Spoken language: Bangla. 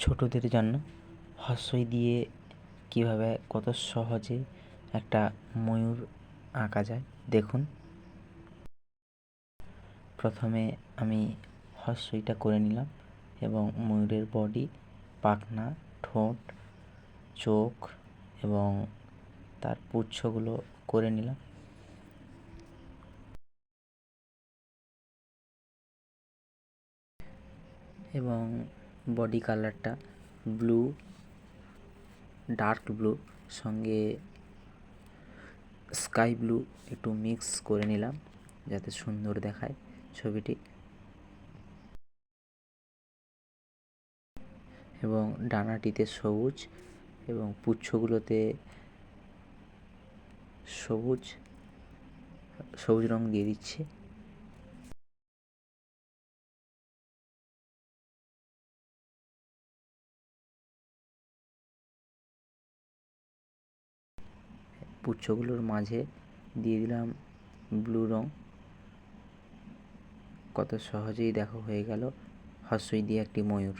ছোটদের জন্য হর্ষই দিয়ে কীভাবে কত সহজে একটা ময়ূর আঁকা যায় দেখুন। প্রথমে আমি হর্ষইটা করে নিলাম এবং ময়ূরের বডি, পাখনা, ঠোঁট, চোখ এবং তার পুচ্ছগুলো করে নিলাম। এবং বডি কালারটা ব্লু, ডার্ক ব্লু সঙ্গে স্কাই ব্লু একটু মিক্স করে নিলাম যাতে সুন্দর দেখায় ছবিটি। এবং ডানাটিতে সবুজ এবং পুচ্ছগুলোতে সবুজ রং দিয়ে দিচ্ছি। পুচ্ছগুলোর মাঝে দিয়ে দিলাম ব্লু রং। কত সহজেই দেখো হয়ে গেল হর্ষই দিয়ে একটি ময়ূর।